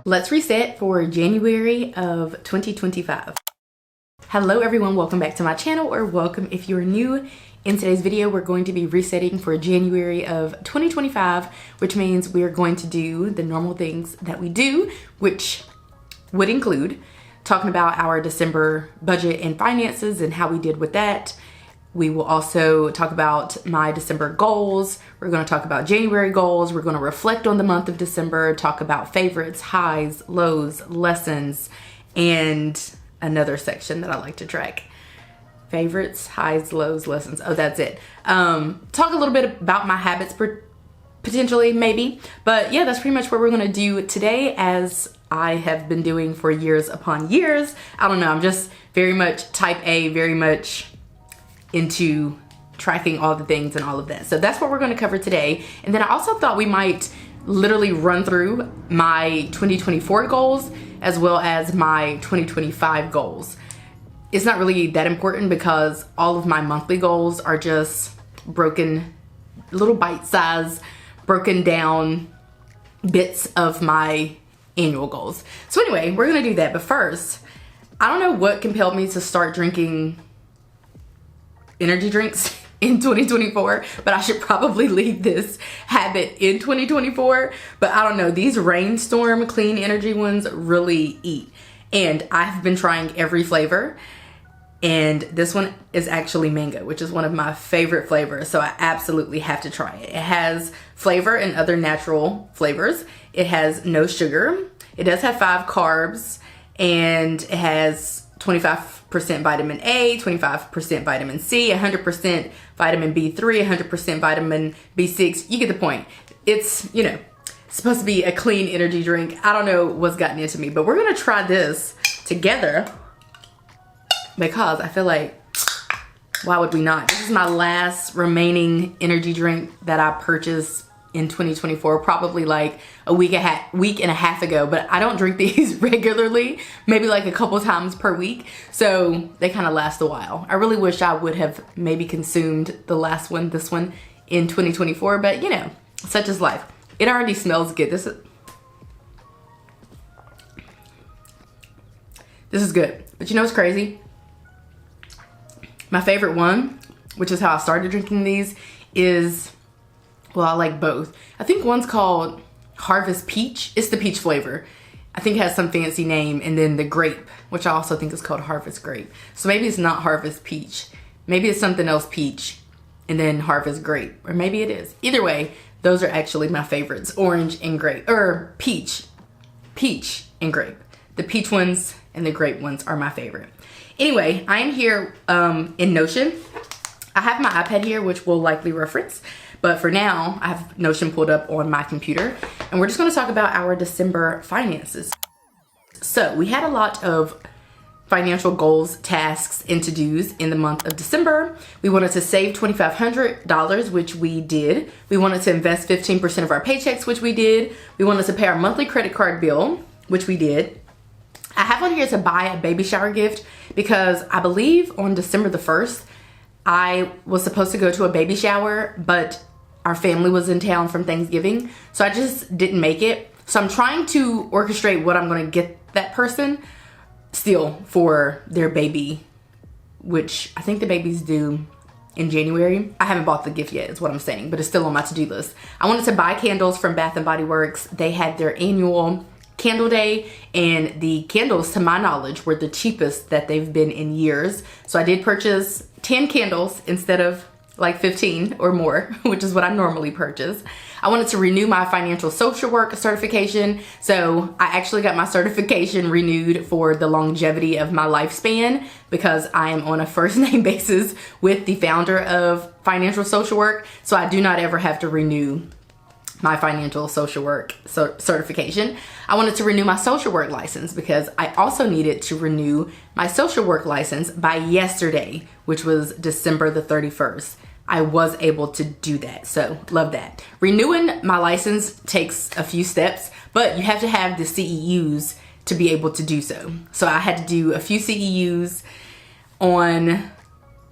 Let's reset for January of 2025. Hello everyone, welcome back to my channel, or welcome if you're new. In today's video, we're going to be resetting for January of 2025, which means we're going to do the normal things that we do, which would include talking about our December budget and finances and how we did with that. We will also talk about my December goals. We're going to talk about January goals. We're going to reflect on the month of December, talk about favorites, highs, lows, lessons, and another section that I like to track. Favorites, highs, lows, lessons. Oh, that's it. Talk a little bit about my habits potentially, maybe. But yeah, that's pretty much what we're going to do today, as I have been doing for years upon years. I don't know. I'm just very much type A, very much into tracking all the things and all of that. So that's what we're going to cover today. And then I also thought we might literally run through my 2024 goals as well as my 2025 goals. It's not really that important because all of my monthly goals are just broken, little bite-sized, broken down bits of my annual goals. So anyway, we're going to do that. But first, I don't know what compelled me to start drinking energy drinks in 2024, but I should probably leave this habit in 2024. But I don't know, these Rainstorm clean energy ones really eat, and I've been trying every flavor, and this one is actually mango, which is one of my favorite flavors, so I absolutely have to try it. It has flavor and other natural flavors. It has no sugar. It does have 5 carbs, and it has 25% vitamin A, 25% vitamin C, 100% vitamin B3, 100% vitamin B6. You get the point. It's, you know, supposed to be a clean energy drink. I don't know what's gotten into me, but we're gonna try this together because I feel like, why would we not? This is my last remaining energy drink that I purchased in 2024, probably like a week and a half ago, but I don't drink these regularly, maybe like a couple times per week, so they kind of last a while. I really wish I would have maybe consumed this one in 2024, but you know, such is life. It already smells good. This is good. But you know what's crazy? My favorite one, which is how I started drinking these, is, well, I like both. I think one's called Harvest Peach. It's the peach flavor. I think it has some fancy name. And then the grape, which I also think is called Harvest Grape. So maybe it's not Harvest Peach. Maybe it's something else peach and then Harvest Grape. Or maybe it is. Either way, those are actually my favorites. Orange and grape. Or peach. Peach and grape. The peach ones and the grape ones are my favorite. Anyway, I am here in Notion. I have my iPad here, which we'll likely reference. But for now, I have Notion pulled up on my computer, and we're just going to talk about our December finances. So we had a lot of financial goals, tasks, and to-dos in the month of December. We wanted to save $2,500, which we did. We wanted to invest 15% of our paychecks, which we did. We wanted to pay our monthly credit card bill, which we did. I have on here to buy a baby shower gift because I believe on December the 1st, I was supposed to go to a baby shower, but our family was in town from Thanksgiving, so I just didn't make it. So I'm trying to orchestrate what I'm going to get that person still for their baby, which I think the baby's due in January. I haven't bought the gift yet, is what I'm saying, but it's still on my to-do list. I wanted to buy candles from Bath & Body Works. They had their annual candle day, and the candles, to my knowledge, were the cheapest that they've been in years. So I did purchase 10 candles instead of like 15 or more, which is what I normally purchase. I wanted to renew my financial social work certification. So I actually got my certification renewed for the longevity of my lifespan because I am on a first name basis with the founder of financial social work. So I do not ever have to renew my financial social work certification. I wanted to renew my social work license because I also needed to renew my social work license by yesterday, which was December the 31st. I was able to do that, so love that. Renewing my license takes a few steps, but you have to have the CEUs to be able to do so. So I had to do a few CEUs on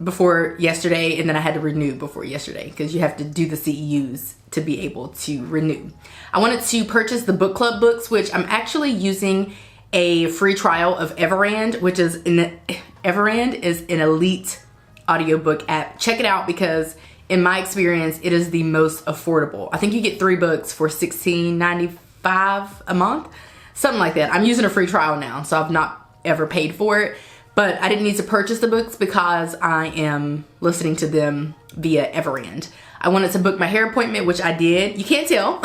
before yesterday, and then I had to renew before yesterday because you have to do the CEUs to be able to renew. I wanted to purchase the book club books, which I'm actually using a free trial of Everand, which is Everand is an elite audiobook app. Check it out because in my experience, it is the most affordable. I think you get 3 books for $16.95 a month, something like that. I'm using a free trial now, so I've not ever paid for it. But I didn't need to purchase the books because I am listening to them via Everand. I wanted to book my hair appointment, which I did. You can't tell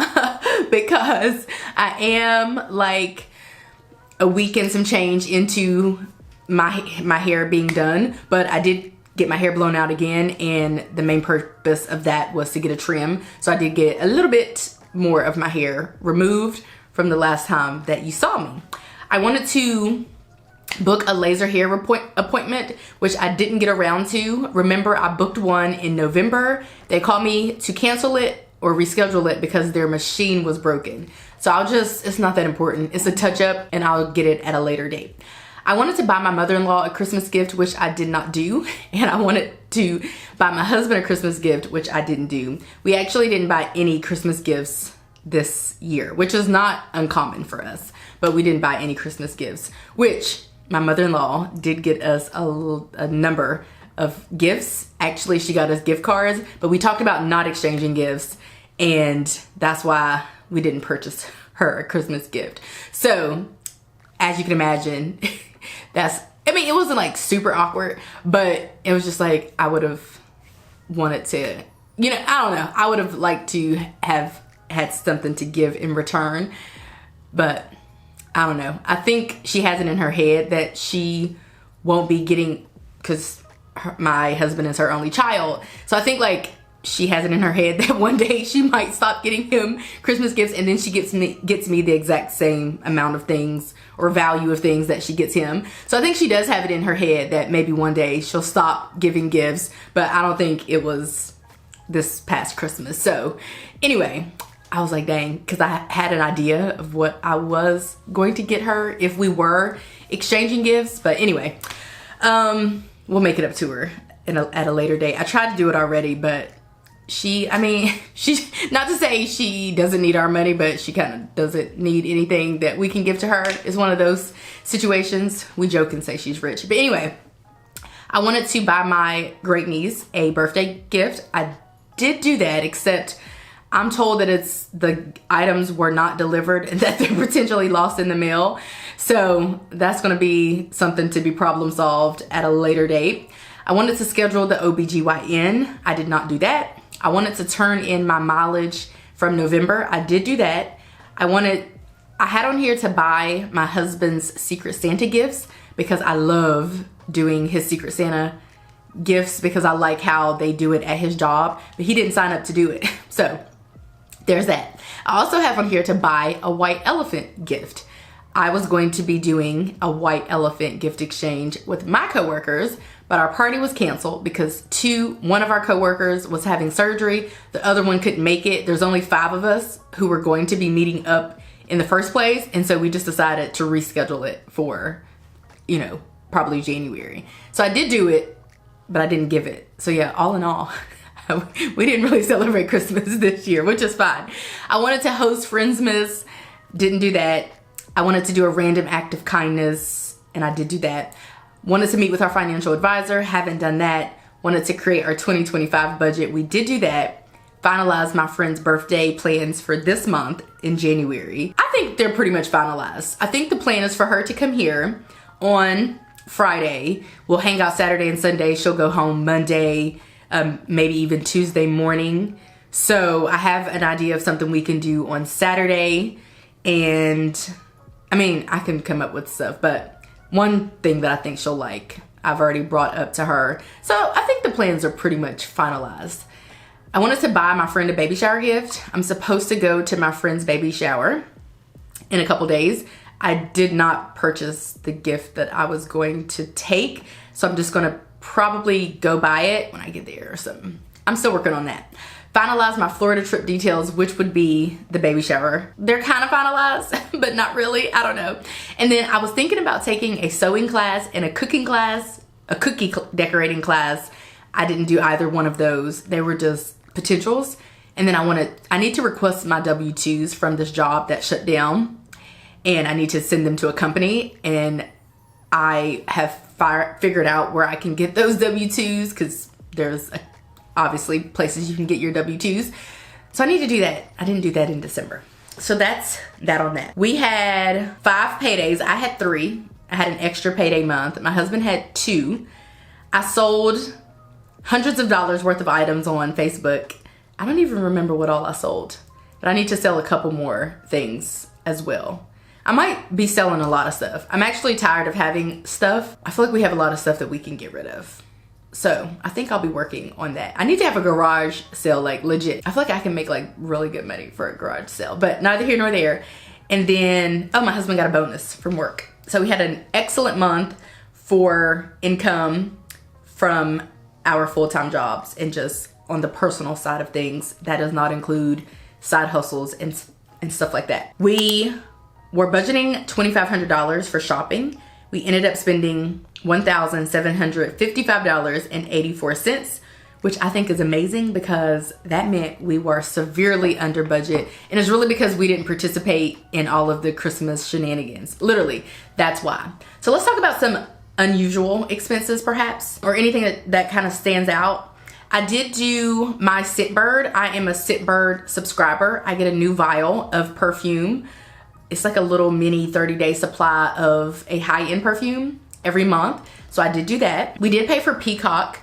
because I am like a week and some change into my hair being done. But I did get my hair blown out again, and the main purpose of that was to get a trim. So I did get a little bit more of my hair removed from the last time that you saw me. I wanted to book a laser hair appointment, which I didn't get around to. Remember, I booked one in November. They called me to cancel it or reschedule it because their machine was broken. So it's not that important. It's a touch up and I'll get it at a later date. I wanted to buy my mother-in-law a Christmas gift, which I did not do. And I wanted to buy my husband a Christmas gift, which I didn't do. We actually didn't buy any Christmas gifts this year, which is not uncommon for us, but we didn't buy any Christmas gifts, which my mother-in-law did get us a number of gifts. Actually, she got us gift cards, but we talked about not exchanging gifts, and that's why we didn't purchase her a Christmas gift. So, as you can imagine, it wasn't like super awkward, but it was just like I would have wanted to, I don't know. I would have liked to have had something to give in return, but I don't know. I think she has it in her head that she won't be getting, because my husband is her only child. So I think like she has it in her head that one day she might stop getting him Christmas gifts, and then she gets me the exact same amount of things or value of things that she gets him. So I think she does have it in her head that maybe one day she'll stop giving gifts, but I don't think it was this past Christmas. So anyway, I was like, dang, because I had an idea of what I was going to get her if we were exchanging gifts. But anyway, we'll make it up to her at a later date. I tried to do it already, but she's not to say she doesn't need our money, but she kind of doesn't need anything that we can give to her. It's one of those situations. We joke and say she's rich. But anyway, I wanted to buy my great niece a birthday gift. I did do that, except I'm told that the items were not delivered and that they're potentially lost in the mail. So that's gonna be something to be problem solved at a later date. I wanted to schedule the OBGYN. I did not do that. I wanted to turn in my mileage from November. I did do that. I had on here to buy my husband's Secret Santa gifts because I love doing his Secret Santa gifts because I like how they do it at his job, but he didn't sign up to do it. So there's that. I also have on here to buy a white elephant gift. I was going to be doing a white elephant gift exchange with my coworkers, but our party was canceled because one of our coworkers was having surgery. The other one couldn't make it. There's only 5 of us who were going to be meeting up in the first place. And so we just decided to reschedule it for, probably January. So I did do it, but I didn't give it. So yeah, all in all, we didn't really celebrate Christmas this year, which is fine. I wanted to host Friendsmas, didn't do that. I wanted to do a random act of kindness, and I did do that. Wanted to meet with our financial advisor, haven't done that. Wanted to create our 2025 budget, we did do that. Finalized my friend's birthday plans for this month in January. I think they're pretty much finalized. I think the plan is for her to come here on Friday. We'll hang out Saturday and Sunday. She'll go home Monday, maybe even Tuesday morning. So I have an idea of something we can do on Saturday, and I can come up with stuff, but one thing that I think she'll like, I've already brought up to her. So I think the plans are pretty much finalized. I wanted to buy my friend a baby shower gift. I'm supposed to go to my friend's baby shower in a couple days. I did not purchase the gift that I was going to take, so I'm just gonna probably go buy it when I get there or something. I'm still working on that. Finalize my Florida trip details, which would be the baby shower. They're kind of finalized, but not really, I don't know. And then I was thinking about taking a sewing class and a cooking class, a cookie decorating class I didn't do either one of those. They were just potentials. And then I need to request my W-2s from this job that shut down, and I need to send them to a company, and I have figured out where I can get those W-2s, because there's obviously places you can get your W-2s. So I need to do that. I didn't do that in December. So that's that on that. We had 5 paydays. I had 3. I had an extra payday month. My husband had 2. I sold hundreds of dollars worth of items on Facebook. I don't even remember what all I sold, but I need to sell a couple more things as well. I might be selling a lot of stuff. I'm actually tired of having stuff. I feel like we have a lot of stuff that we can get rid of. So I think I'll be working on that. I need to have a garage sale, like legit. I feel like I can make like really good money for a garage sale, but neither here nor there. And then, oh, my husband got a bonus from work. So we had an excellent month for income from our full-time jobs, and just on the personal side of things, that does not include side hustles and stuff like that. We were budgeting $2,500 for shopping. We ended up spending $1,755.84, which I think is amazing, because that meant we were severely under budget. And it's really because we didn't participate in all of the Christmas shenanigans. Literally, that's why. So let's talk about some unusual expenses perhaps, or anything that kind of stands out. I did do my Scentbird. I am a Scentbird subscriber. I get a new vial of perfume. It's like a little mini 30-day supply of a high-end perfume every month. So I did do that. We did pay for Peacock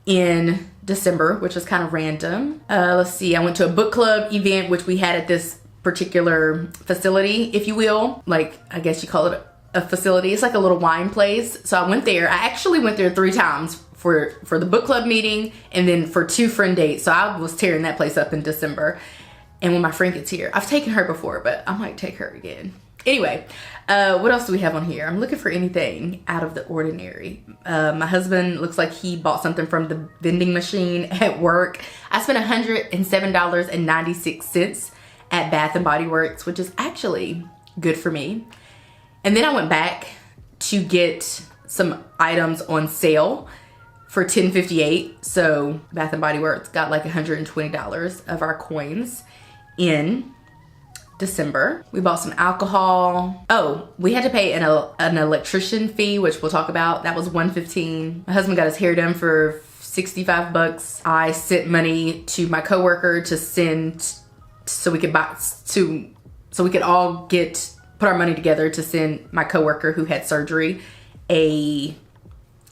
in December, which was kind of random. Let's see, I went to a book club event, which we had at this particular facility, if you will. Like, I guess you call it a facility. It's like a little wine place. So I went there. I actually went there 3 times for the book club meeting, and then for 2 friend dates. So I was tearing that place up in December. And when my friend gets here, I've taken her before, but I might take her again. Anyway, what else do we have on here? I'm looking for anything out of the ordinary. My husband looks like he bought something from the vending machine at work. I spent $107.96 at Bath & Body Works, which is actually good for me. And then I went back to get some items on sale for $10.58. So Bath & Body Works got like $120 of our coins in December. We bought some alcohol. Oh, we had to pay an electrician fee, which we'll talk about. That was $115. My husband got his hair done for $65. I sent money to my coworker to send, so we could all put our money together to send my coworker who had surgery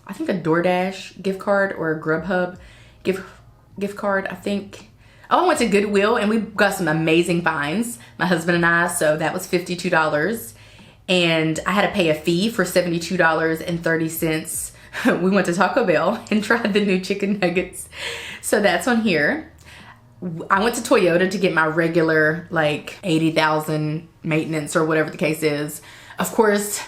I think a DoorDash gift card or a Grubhub gift card, I think. Oh, I went to Goodwill and we got some amazing finds, my husband and I, so that was $52. And I had to pay a fee for $72.30. We went to Taco Bell and tried the new chicken nuggets. So that's on here. I went to Toyota to get my regular like 80,000 maintenance or whatever the case is. Of course,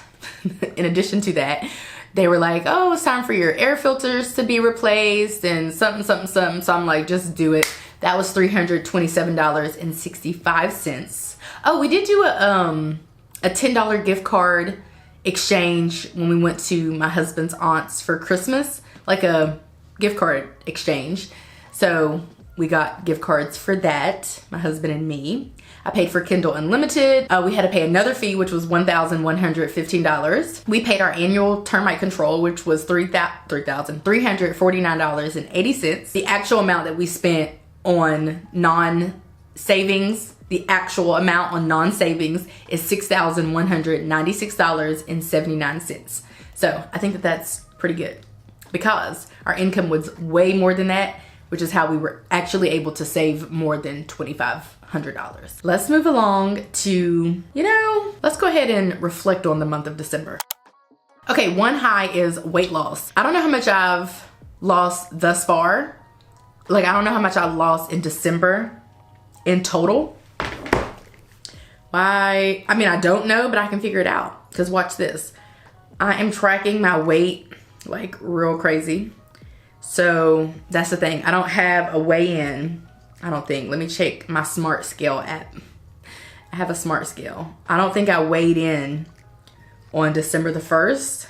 in addition to that, they were like, oh, it's time for your air filters to be replaced and something. So I'm like, just do it. That was $327.65. Oh, we did do a $10 gift card exchange when we went to my husband's aunt's for Christmas, like a gift card exchange. So we got gift cards for that, my husband and me. I paid for Kindle Unlimited. We had to pay another fee, which was $1,115. We paid our annual termite control, which was $3,349.80. The actual amount that we spent on non-savings, the actual amount on non-savings is $6,196.79. So I think that that's pretty good because our income was way more than that, which is how we were actually able to save more than $2,500. Let's move along to, let's go ahead and reflect on the month of December. Okay, one high is weight loss. I don't know how much I've lost thus far. Like, I don't know how much I lost in December in total. I don't know, but I can figure it out. Because watch this. I am tracking my weight like real crazy. So that's the thing. I don't have a weigh-in, I don't think. Let me check my Smart Scale app. I have a Smart Scale. I don't think I weighed in on December the 1st.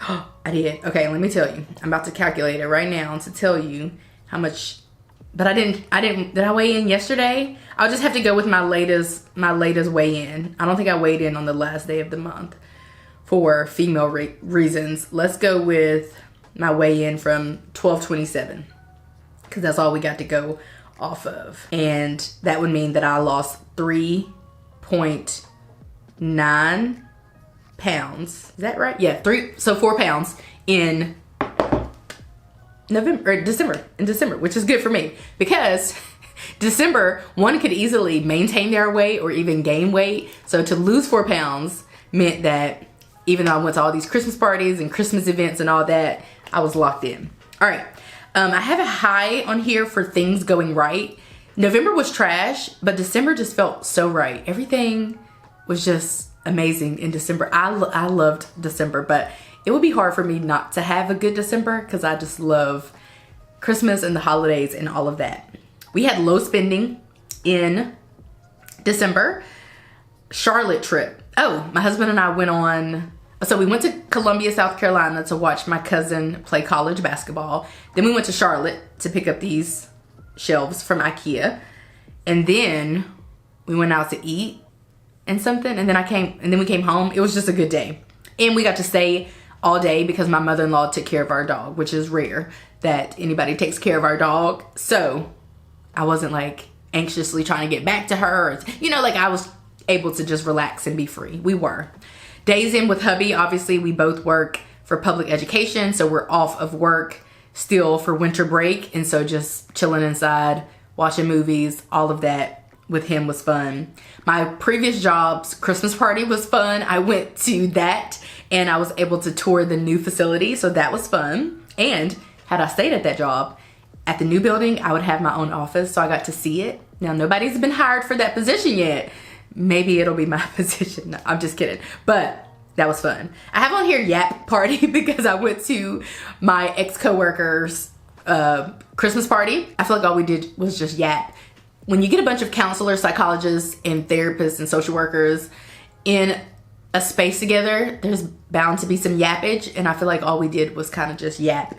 I did. Okay, let me tell you. I'm about to calculate it right now to tell you how much. But I didn't. Did I weigh in yesterday? I'll just have to go with my latest weigh in. I don't think I weighed in on the last day of the month for female reasons. Let's go with my weigh in from 12/27 because that's all we got to go off of, and that would mean that I lost 3.9 pounds. Is that right? Yeah, 4 pounds in December, which is good for me because December, one could easily maintain their weight or even gain weight. So to lose 4 pounds meant that even though I went to all these Christmas parties and Christmas events and all that, I was locked in. All right. I have a high on here for things going right. November was trash, but December just felt so right. Everything was just amazing in December. I loved December, but it would be hard for me not to have a good December because I just love Christmas and the holidays and all of that. We had low spending in December. Charlotte trip. Oh, my husband and I went on, so we went to Columbia, South Carolina to watch my cousin play college basketball. Then we went to Charlotte to pick up these shelves from IKEA. And then we went out to eat and something. And then we came home. It was just a good day. And we got to stay all day because my mother-in-law took care of our dog, which is rare that anybody takes care of our dog. So I wasn't like anxiously trying to get back to her. Like I was able to just relax and be free. We were. Days in with hubby, obviously we both work for public education, so we're off of work still for winter break, and so just chilling inside, watching movies, all of that with him was fun. My previous job's Christmas party was fun. I went to that and I was able to tour the new facility, so that was fun. And had I stayed at that job, at the new building, I would have my own office, so I got to see it. Now, nobody's been hired for that position yet. Maybe it'll be my position. No, I'm just kidding. But that was fun. I have on here Yap Party because I went to my ex-coworker's Christmas party. I feel like all we did was just yap. When you get a bunch of counselors, psychologists, and therapists and social workers in a space together, there's bound to be some yappage. And I feel like all we did was kind of just yap.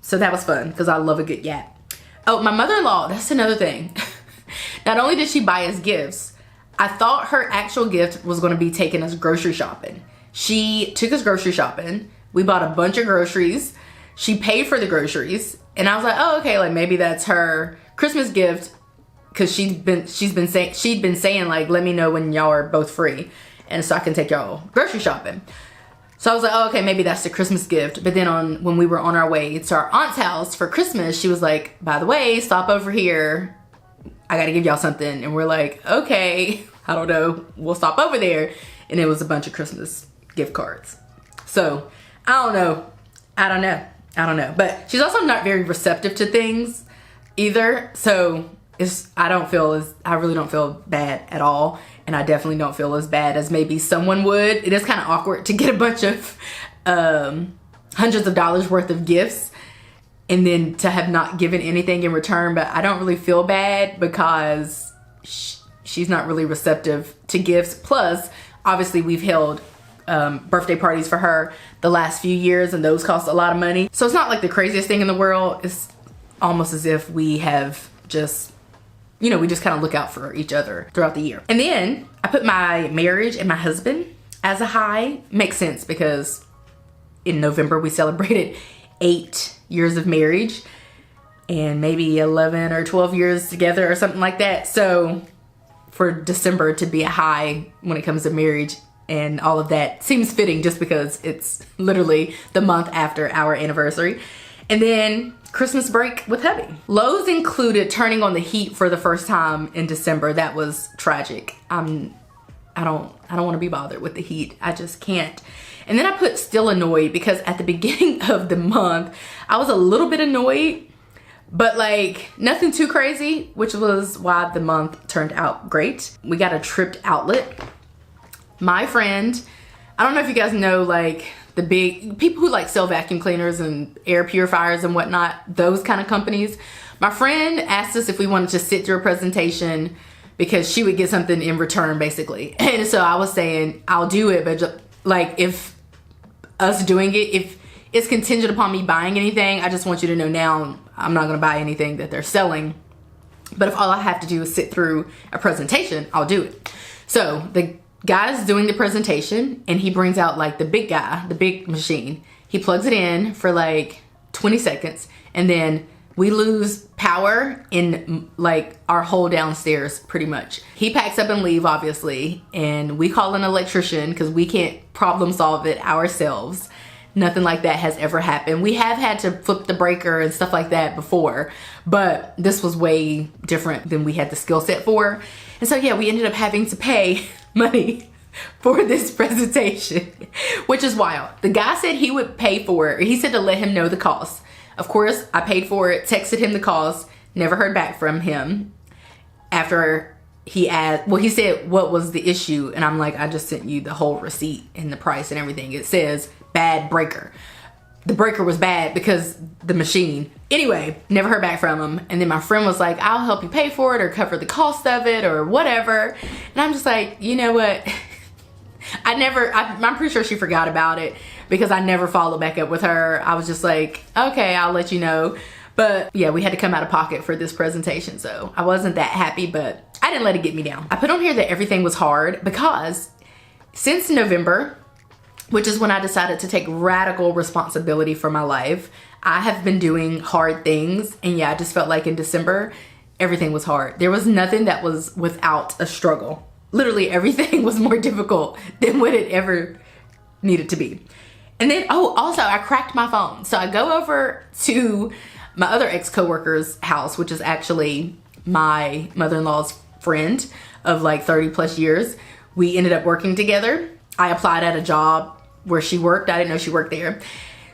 So that was fun because I love a good yap. Oh, my mother-in-law, that's another thing. Not only did she buy us gifts, I thought her actual gift was going to be taking us grocery shopping. She took us grocery shopping. We bought a bunch of groceries. She paid for the groceries. And I was like, oh, okay, like maybe that's her Christmas gift. Cause she'd been saying like, let me know when y'all are both free. And so I can take y'all grocery shopping. So I was like, oh, okay, maybe that's the Christmas gift. But then when we were on our way to our aunt's house for Christmas, she was like, by the way, stop over here. I gotta give y'all something. And we're like, okay, I don't know. We'll stop over there. And it was a bunch of Christmas gift cards. So I don't know. But she's also not very receptive to things either. So I really don't feel bad at all. And I definitely don't feel as bad as maybe someone would. It is kind of awkward to get a bunch of hundreds of dollars worth of gifts and then to have not given anything in return. But I don't really feel bad because she's not really receptive to gifts. Plus, obviously we've held birthday parties for her the last few years and those cost a lot of money. So it's not like the craziest thing in the world. It's almost as if we have just, we just kind of look out for each other throughout the year. And then I put my marriage and my husband as a high. Makes sense because in November we celebrated 8 years of marriage and maybe 11 or 12 years together or something like that. So for December to be a high when it comes to marriage and all of that seems fitting just because it's literally the month after our anniversary. And then Christmas break with hubby. Lows included turning on the heat for the first time in December. That was tragic. I don't want to be bothered with the heat. I just can't. And then I put still annoyed because at the beginning of the month, I was a little bit annoyed, but like nothing too crazy, which was why the month turned out great. We got a Tripped outlet. My friend, I don't know if you guys know like the big people who like sell vacuum cleaners and air purifiers and whatnot, those kind of companies. My friend asked us if we wanted to sit through a presentation because she would get something in return basically. And so I was saying, I'll do it, but like if us doing it. If it's contingent upon me buying anything, I just want you to know now I'm not gonna buy anything that they're selling. But if all I have to do is sit through a presentation, I'll do it. So the guy's doing the presentation and he brings out like the big guy, the big machine. He plugs it in for like 20 seconds and then we lose power in like our whole downstairs pretty much. He packs up and leave obviously, and we call an electrician because we can't problem solve it ourselves. Nothing like that has ever happened. We have had to flip the breaker and stuff like that before, but this was way different than we had the skill set for. And so yeah, we ended up having to pay money for this presentation, which is wild. The guy said he would pay for it. He said to let him know the cost. Of course, I paid for it, texted him the cost, never heard back from him. After he asked, well, he said, what was the issue? And I'm like, I just sent you the whole receipt and the price and everything. It says bad breaker. The breaker was bad because the machine. Anyway, never heard back from him. And then my friend was like, I'll help you pay for it or cover the cost of it or whatever. And I'm just like, you know what? I'm pretty sure she forgot about it because I never followed back up with her. I was just like, okay, I'll let you know. But yeah, we had to come out of pocket for this presentation. So I wasn't that happy, but I didn't let it get me down. I put on here that everything was hard because since November, which is when I decided to take radical responsibility for my life, I have been doing hard things. And yeah, I just felt like in December, everything was hard. There was nothing that was without a struggle. Literally everything was more difficult than what it ever needed to be. And then, oh, also I cracked my phone. So I go over to my other ex-coworker's house, which is actually my mother-in-law's friend of like 30 plus years. We ended up working together. I applied at a job where she worked. I didn't know she worked there.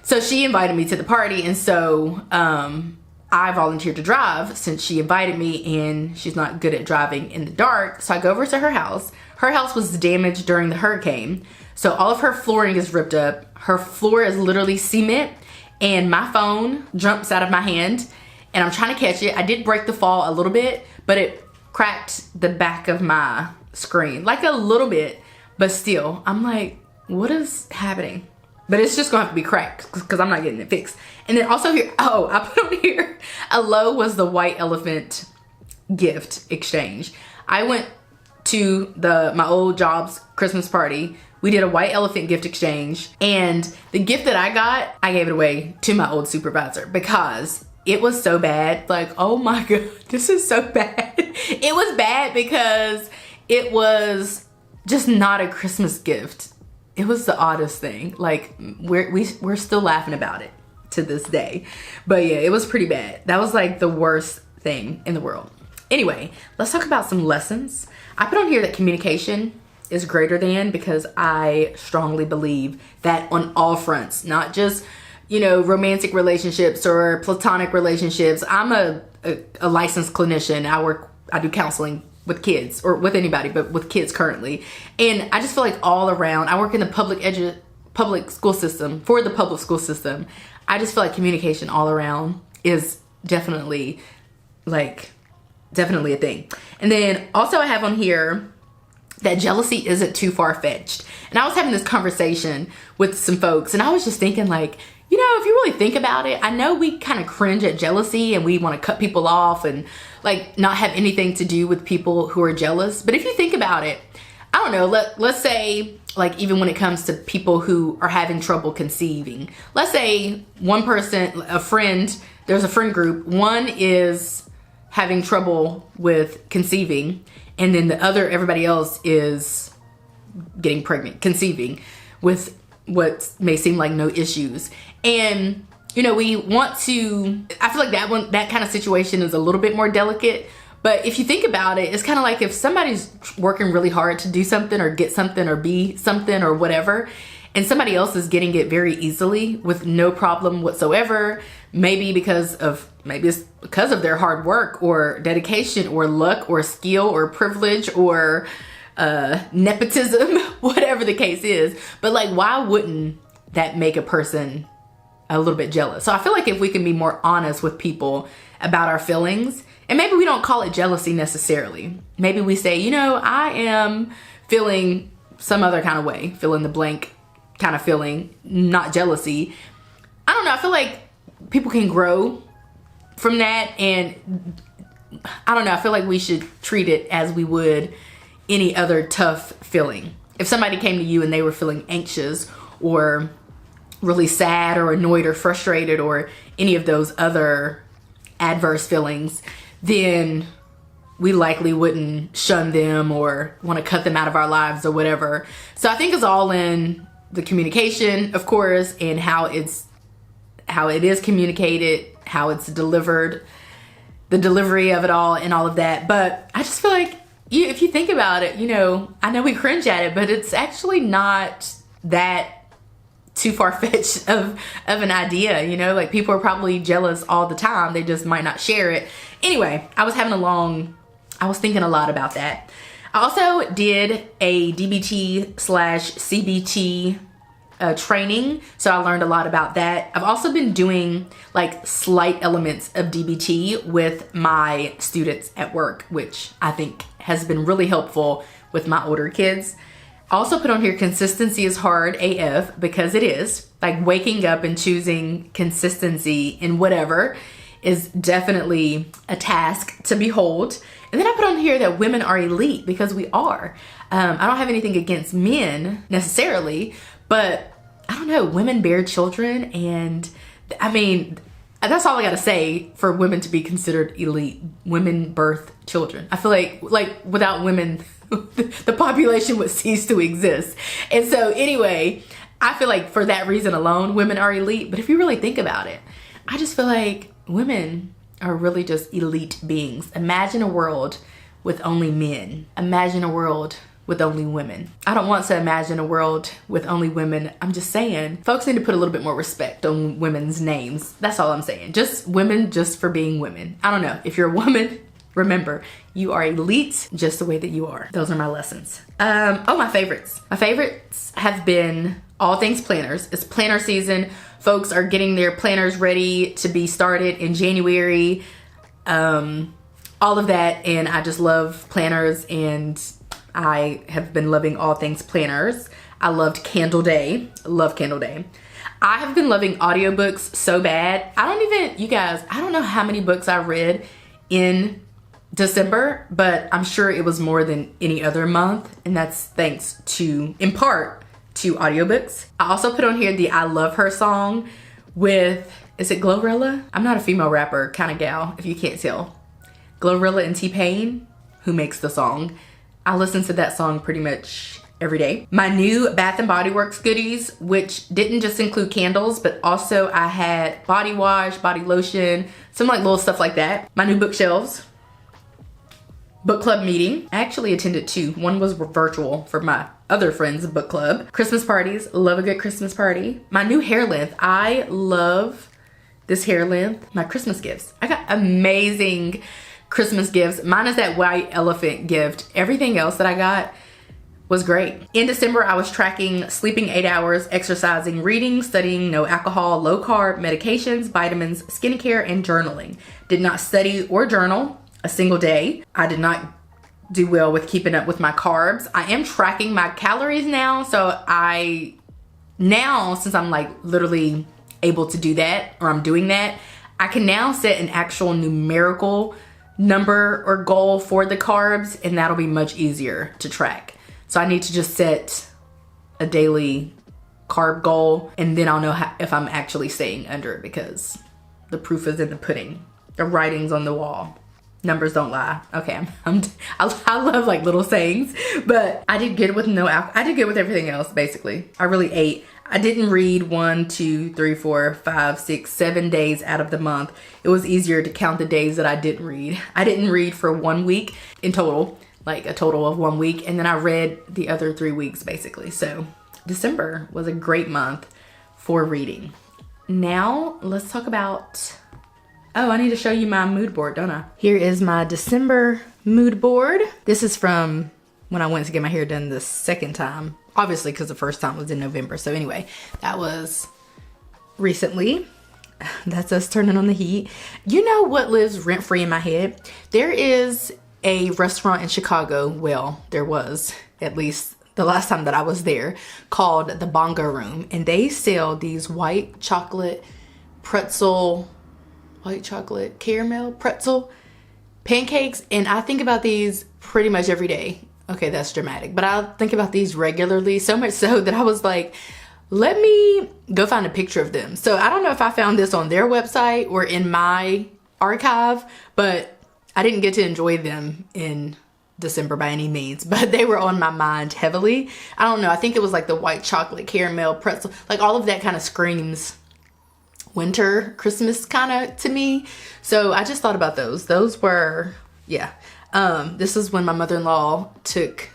So she invited me to the party. And so I volunteered to drive since she invited me, and she's not good at driving in the dark. So I go over to her house. Her house was damaged during the hurricane. So all of her flooring is ripped up. Her floor is literally cement, and my phone jumps out of my hand and I'm trying to catch it. I did break the fall a little bit, but it cracked the back of my screen, like a little bit, but still, I'm like, what is happening? But it's just gonna have to be cracked because I'm not getting it fixed. And then also here, oh, I put on here, a low was the white elephant gift exchange. I went to my old job's Christmas party. We did a white elephant gift exchange, and the gift that I got, I gave it away to my old supervisor because it was so bad. Like, oh my God, this is so bad. It was bad because it was just not a Christmas gift. It was the oddest thing. Like, we're still laughing about it to this day. But yeah, it was pretty bad. That was like the worst thing in the world. Anyway, let's talk about some lessons. I put on here that communication is greater than, because I strongly believe that on all fronts, not just, you know, romantic relationships or platonic relationships. I'm a licensed clinician. I do counseling with kids, or with anybody, but with kids currently. And I just feel like all around, I work in the public school system, for the public school system. I just feel like communication all around is definitely a thing. And then also I have on here that jealousy isn't too far-fetched. And I was having this conversation with some folks, and I was just thinking, like, you know, if you really think about it, I know we kind of cringe at jealousy and we want to cut people off and like not have anything to do with people who are jealous. But if you think about it, I don't know, let's say, like, even when it comes to people who are having trouble conceiving, let's say one person, a friend, there's a friend group, one is having trouble with conceiving, and then the other, everybody else is getting pregnant, conceiving with what may seem like no issues. And, you know, we want to, I feel like that kind of situation is a little bit more delicate. But if you think about it, it's kind of like if somebody's working really hard to do something or get something or be something or whatever, and somebody else is getting it very easily with no problem whatsoever, maybe it's because of their hard work or dedication or luck or skill or privilege or nepotism, whatever the case is. But like, why wouldn't that make a person a little bit jealous? So I feel like if we can be more honest with people about our feelings, and maybe we don't call it jealousy necessarily. Maybe we say, you know, I am feeling some other kind of way, fill in the blank kind of feeling, not jealousy. I don't know, I feel like people can grow from that, and I don't know, I feel like we should treat it as we would any other tough feeling. If somebody came to you and they were feeling anxious or really sad or annoyed or frustrated or any of those other adverse feelings, then we likely wouldn't shun them or want to cut them out of our lives or whatever. So I think it's all in the communication, of course, and how it is communicated, how it's delivered, the delivery of it all and all of that. But I just feel like if you think about it, you know, I know we cringe at it, but it's actually not that too far-fetched of an idea, you know, like people are probably jealous all the time. They just might not share it. Anyway, I was thinking a lot about that. I also did a DBT/CBT training, so I learned a lot about that. I've also been doing like slight elements of DBT with my students at work, which I think has been really helpful with my older kids. I also put on here consistency is hard AF, because it is. Like waking up and choosing consistency in whatever is definitely a task to behold. And then I put on here that women are elite, because we are. I don't have anything against men necessarily, but I don't know, women bear children, and I mean, that's all I gotta say for women to be considered elite. Women birth children. I feel like without women, the population would cease to exist. And so anyway, I feel like for that reason alone, women are elite. But if you really think about it, I just feel like women are really just elite beings. Imagine a world with only men. Imagine a world with only women. I don't want to imagine a world with only women. I'm just saying, folks need to put a little bit more respect on women's names. That's all I'm saying. Just women, just for being women. I don't know. If you're a woman, remember, you are elite just the way that you are. Those are my lessons. My favorites. My favorites have been all things planners. It's planner season. Folks are getting their planners ready to be started in January. All of that, and I just love planners, and I have been loving all things planners. I loved Candle Day. Love Candle Day. I have been loving audiobooks so bad. You guys, I don't know how many books I read in December, but I'm sure it was more than any other month, and that's thanks to, in part, to audiobooks. I also put on here the I Love Her song with, is it Glorilla? I'm not a female rapper kind of gal, if you can't tell. Glorilla and T-Pain, who makes the song. I listen to that song pretty much every day. My new Bath & Body Works goodies, which didn't just include candles, but also I had body wash, body lotion, some like little stuff like that. My new bookshelves. Book club meeting. I actually attended two. One was virtual for my other friends' book club. Christmas parties. Love a good Christmas party. My new hair length. I love this hair length. My Christmas gifts. I got amazing Christmas gifts. Mine is that white elephant gift. Everything else that I got was great. In December, I was tracking sleeping 8 hours, exercising, reading, studying, no alcohol, low carb, medications, vitamins, skincare, and journaling. Did not study or journal a single day. I did not do well with keeping up with my carbs. I am tracking my calories now. So since I'm like literally able to do that, or I'm doing that, I can now set an actual numerical number or goal for the carbs, and that'll be much easier to track. So I need to just set a daily carb goal, and then I'll know if I'm actually staying under it, because the proof is in the pudding. The writing's on the wall. Numbers don't lie. Okay, I love like little sayings, but I did good with no alcohol. I did good with everything else, basically. I really ate. I didn't read 1, 2, 3, 4, 5, 6, 7 days out of the month. It was easier to count the days that I didn't read. I didn't read for 1 week in total, like a total of 1 week, and then I read the other 3 weeks basically. So December was a great month for reading. Now let's talk about, I need to show you my mood board, don't I? Here is my December mood board. This is from when I went to get my hair done the second time. Obviously, because the first time was in November. So anyway, that was recently. That's us turning on the heat. You know what lives rent-free in my head? There is a restaurant in Chicago. Well, there was, at least the last time that I was there, called the Bongo Room, and they sell these white chocolate caramel pretzel pancakes, and I think about these pretty much every day. Okay, that's dramatic, but I think about these regularly, so much so that I was like, let me go find a picture of them. So I don't know if I found this on their website or in my archive, but I didn't get to enjoy them in December by any means, but they were on my mind heavily. I don't know, I think it was like the white chocolate caramel pretzel, like all of that kind of screams winter, Christmas kind of to me. So I just thought about those. Those were, yeah. This is when my mother-in-law took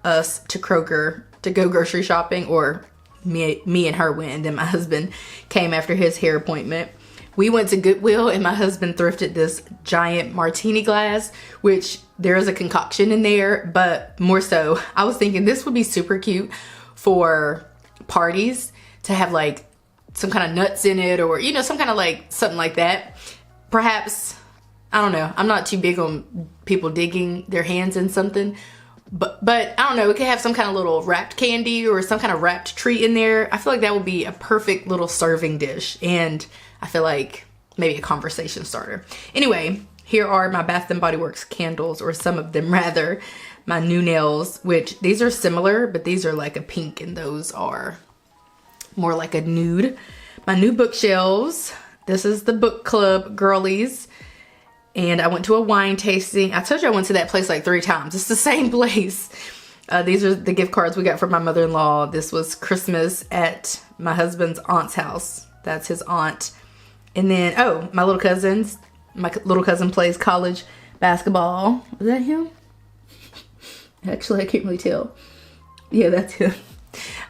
us to Kroger to go grocery shopping, or me and her went, and then my husband came after his hair appointment. We went to Goodwill and my husband thrifted this giant martini glass, which there is a concoction in there, but more so, I was thinking this would be super cute for parties to have like some kind of nuts in it, or, you know, some kind of like something like that. Perhaps, I don't know. I'm not too big on people digging their hands in something, but I don't know. It could have some kind of little wrapped candy or some kind of wrapped treat in there. I feel like that would be a perfect little serving dish, and I feel like maybe a conversation starter. Anyway, here are my Bath & Body Works candles, or some of them rather. My new nails, which these are similar, but these are like a pink and those are more like a nude. My new bookshelves. This is the book club girlies. And I went to a wine tasting. I told you I went to that place like 3 times. It's the same place. These are the gift cards we got from my mother-in-law. This was Christmas at my husband's aunt's house. That's his aunt. And then, oh, my little cousin plays college basketball. Is that him? Actually, I can't really tell. Yeah, that's him.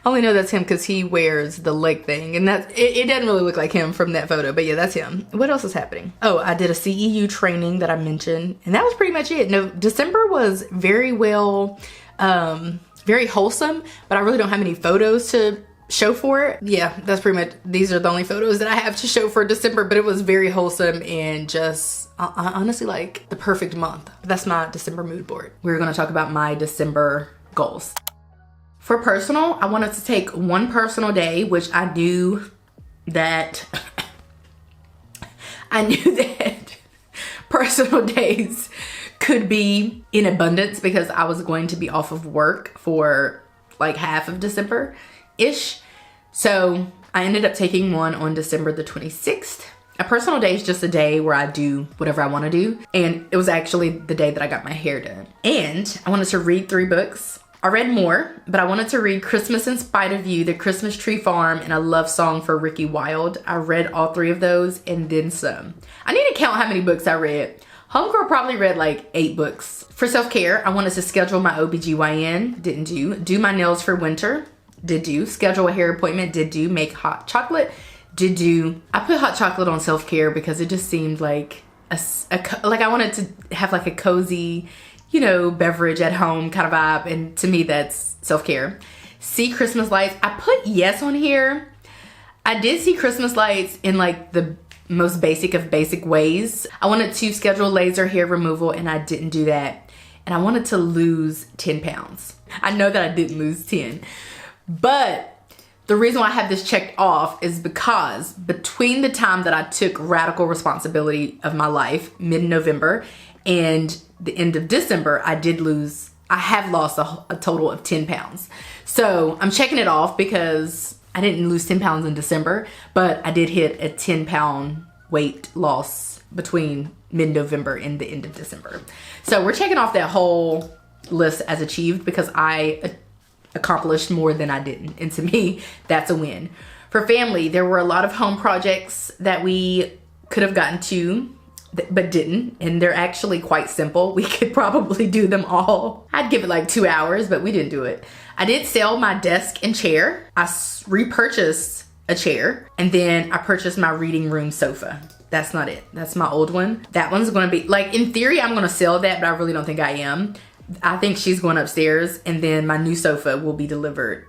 I only know that's him because he wears the leg thing, and it doesn't really look like him from that photo, but yeah, that's him. What else is happening? Oh, I did a CEU training that I mentioned, and that was pretty much it. No, December was very well, very wholesome, but I really don't have any photos to show for it. Yeah, that's pretty much, these are the only photos that I have to show for December, but it was very wholesome and just honestly like the perfect month. That's my December mood board. We're gonna talk about my December goals. For personal, I wanted to take one personal day, which I knew that personal days could be in abundance because I was going to be off of work for like half of December-ish. So I ended up taking one on December the 26th. A personal day is just a day where I do whatever I want to do. And it was actually the day that I got my hair done. And I wanted to read 3 books. I read more, but I wanted to read Christmas in Spite of You, The Christmas Tree Farm, and A Love Song for Ricky Wilde. I read all 3 of those and then some. I need to count how many books I read. Homegirl probably read like 8 books. For self-care, I wanted to schedule my OBGYN, didn't do. Do my nails for winter, did do. Schedule a hair appointment, did do. Make hot chocolate, did do. I put hot chocolate on self-care because it just seemed like like I wanted to have like a cozy, you know, beverage at home kind of vibe, and to me that's self-care. See Christmas lights. I put yes on here. I did see Christmas lights in like the most basic of basic ways. I wanted to schedule laser hair removal and I didn't do that. And I wanted to lose 10 pounds. I know that I didn't lose 10, but the reason why I have this checked off is because between the time that I took radical responsibility of my life, mid-November, and the end of December, I have lost a total of 10 pounds. So I'm checking it off because I didn't lose 10 pounds in December, but I did hit a 10-pound weight loss between mid-November and the end of December. So we're checking off that whole list as achieved because I accomplished more than I didn't. And to me, that's a win. For family, there were a lot of home projects that we could have gotten to but didn't, and they're actually quite simple. We could probably do them all. I'd give it like 2 hours, but we didn't do it. I did sell my desk and chair. I repurchased a chair, and then I purchased my reading room sofa. That's not it. That's my old one. That one's gonna be, like, in theory, I'm gonna sell that, but I really don't think I am. I think she's going upstairs, and then my new sofa will be delivered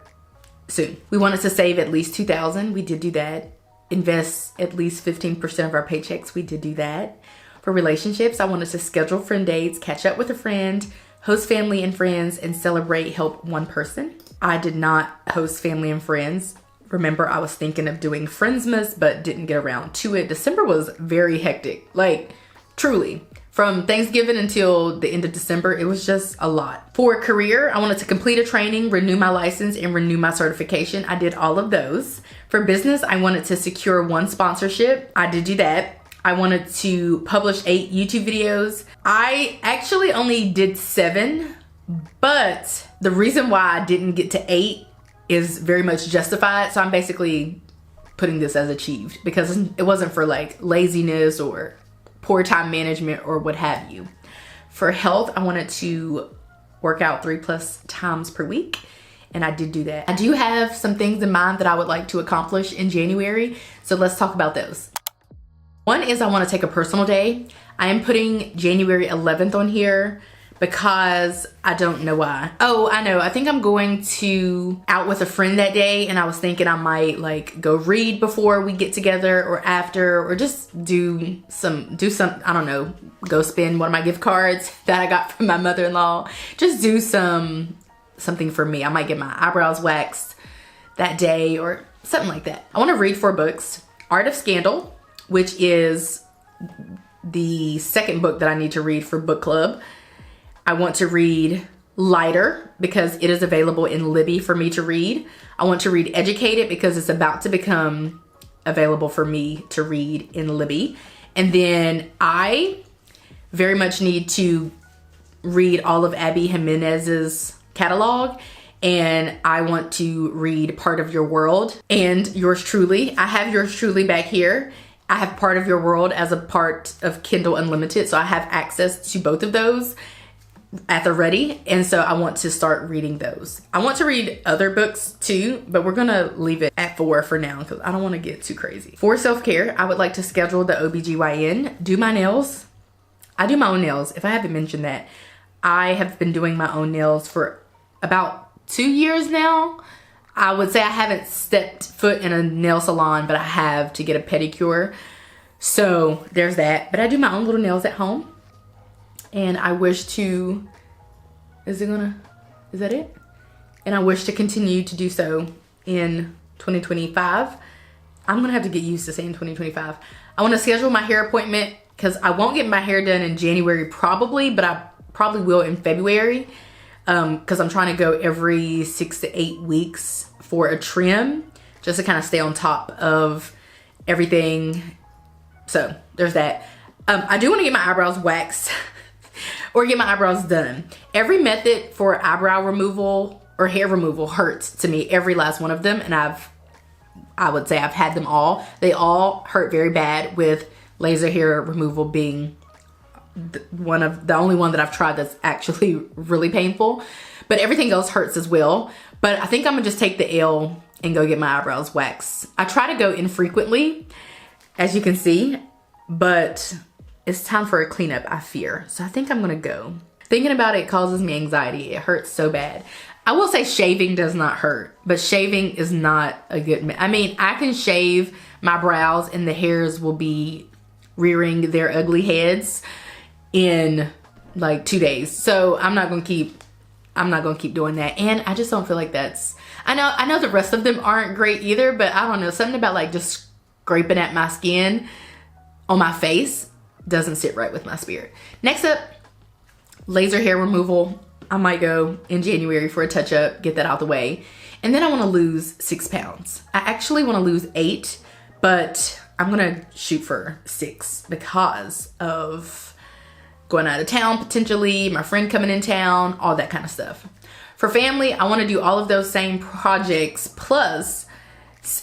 soon. We wanted to save at least $2,000. We did do that. Invest at least 15% of our paychecks. We did do that. For relationships, I wanted to schedule friend dates, catch up with a friend, host family and friends, and celebrate help one person. I did not host family and friends. Remember, I was thinking of doing Friendsmas, but didn't get around to it. December was very hectic, like truly. From Thanksgiving until the end of December, it was just a lot. For career, I wanted to complete a training, renew my license, and renew my certification. I did all of those. For business, I wanted to secure 1 sponsorship. I did do that. I wanted to publish 8 YouTube videos. I actually only did 7, but the reason why I didn't get to 8 is very much justified. So I'm basically putting this as achieved because it wasn't for like laziness or poor time management or what have you. For health, I wanted to work out 3+ times per week, and I did do that. I do have some things in mind that I would like to accomplish in January, so let's talk about those. One is I want to take a personal day. I am putting January 11th on here because I don't know why. Oh, I know. I think I'm going to out with a friend that day, and I was thinking I might like go read before we get together or after, or just do some, I don't know, go spend one of my gift cards that I got from my mother-in-law. Just do something for me. I might get my eyebrows waxed that day or something like that. I want to read 4 books. Art of Scandal, which is the 2nd book that I need to read for book club. I want to read Lighter because it is available in Libby for me to read. I want to read Educated because it's about to become available for me to read in Libby. And then I very much need to read all of Abby Jimenez's catalog, and I want to read Part of Your World and Yours Truly. I have Yours Truly back here. I have Part of Your World as a part of Kindle Unlimited, so I have access to both of those at the ready, and so I want to start reading those. I want to read other books too, but we're gonna leave it at 4 for now because I don't want to get too crazy. For self-care, I would like to schedule the OBGYN, do my nails. I do my own nails. If I haven't mentioned that, I have been doing my own nails for about 2 years now. I would say I haven't stepped foot in a nail salon, but I have to get a pedicure. So there's that. But I do my own little nails at home. And I wish to, is that it? And I wish to continue to do so in 2025. I'm gonna have to get used to saying 2025. I wanna schedule my hair appointment because I won't get my hair done in January probably, but I probably will in February because I'm trying to go every 6 to 8 weeks for a trim just to kind of stay on top of everything. So there's that. I do wanna get my eyebrows waxed. Or get my eyebrows done. Every method for eyebrow removal or hair removal hurts to me, every last one of them, and I would say I've had them all. They all hurt very bad, with laser hair removal being the only one that I've tried that's actually really painful. But everything else hurts as well. But I think I'm gonna just take the L and go get my eyebrows waxed. I try to go infrequently, as you can see, but it's time for a cleanup, I fear. So I think I'm gonna go. Thinking about it causes me anxiety. It hurts so bad. I will say shaving does not hurt, but shaving is not a good, I mean, I can shave my brows and the hairs will be rearing their ugly heads in like 2 days. So I'm not gonna keep doing that. And I just don't feel like that's, I know the rest of them aren't great either, but I don't know, something about like just scraping at my skin on my face doesn't sit right with my spirit. Next up, laser hair removal. I might go in January for a touch up, get that out the way. And then I wanna lose 6 pounds. I actually wanna lose 8, but I'm gonna shoot for 6 because of going out of town potentially, my friend coming in town, all that kind of stuff. For family, I wanna do all of those same projects, plus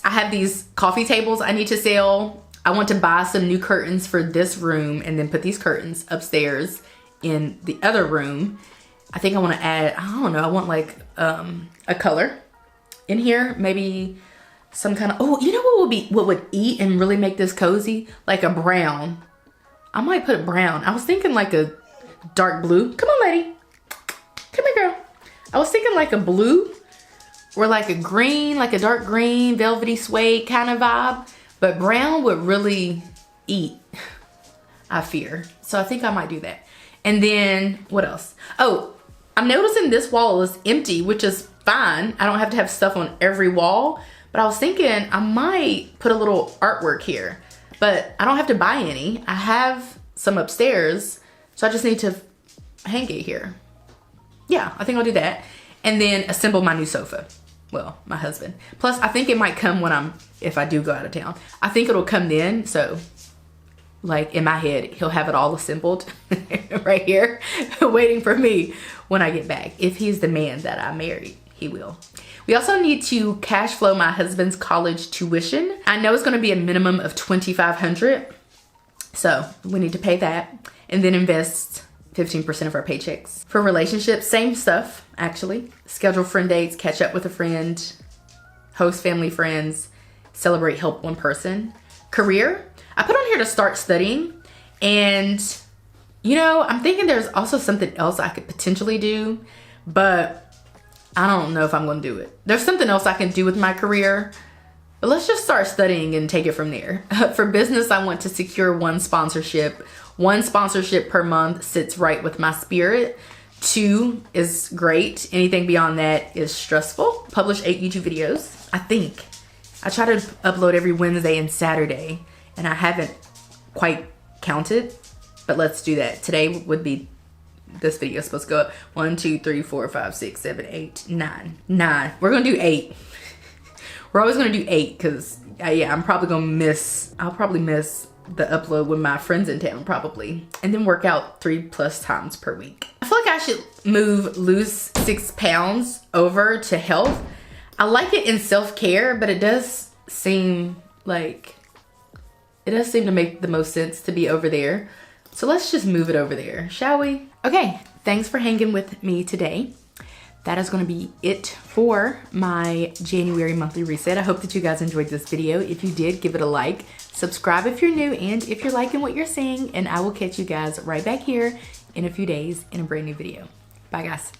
I have these coffee tables I need to sell. I want to buy some new curtains for this room and then put these curtains upstairs in the other room. I think I want to add, I don't know, I want like a color in here. Maybe some kind of, oh, you know what would eat and really make this cozy? Like a brown. I might put a brown. I was thinking like a dark blue. Come on, lady. Come here, girl. I was thinking like a blue or like a green, like a dark green, velvety suede kind of vibe. But brown would really eat, I fear. So I think I might do that. And then what else? Oh, I'm noticing this wall is empty, which is fine. I don't have to have stuff on every wall, but I was thinking I might put a little artwork here, but I don't have to buy any. I have some upstairs, so I just need to hang it here. Yeah, I think I'll do that. And then assemble my new sofa. Well, my husband. Plus, I think it might come when if I do go out of town. I think it'll come then, so like in my head, he'll have it all assembled right here, waiting for me when I get back. If he's the man that I married, he will. We also need to cash flow my husband's college tuition. I know it's gonna be a minimum of $2,500, so we need to pay that and then invest 15% of our paychecks. For relationships, same stuff, actually. Schedule friend dates, catch up with a friend, host family friends, celebrate, help one person. Career, I put on here to start studying, and you know, I'm thinking there's also something else I could potentially do, but I don't know if I'm gonna do it. There's something else I can do with my career, but let's just start studying and take it from there. For business, I want to secure one sponsorship. One sponsorship per month sits right with my spirit. 2 is great. Anything beyond that is stressful. Publish 8 YouTube videos, I think. I try to upload every Wednesday and Saturday, and I haven't quite counted, but let's do that. Today would be, this video is supposed to go up 1, 2, 3, 4, 5, 6, 7, 8, 9. 9. We're gonna do 8. We're always gonna do 8 because yeah, I'll probably miss the upload with my friends in town probably, and then work out 3+ times per week. I feel like I should lose 6 pounds over to health. I like it in self-care, but it does seem to make the most sense to be over there. So let's just move it over there, shall we? Okay, thanks for hanging with me today. That is gonna be it for my January monthly reset. I hope that you guys enjoyed this video. If you did, give it a like, subscribe if you're new, and if you're liking what you're seeing, and I will catch you guys right back here in a few days in a brand new video. Bye guys.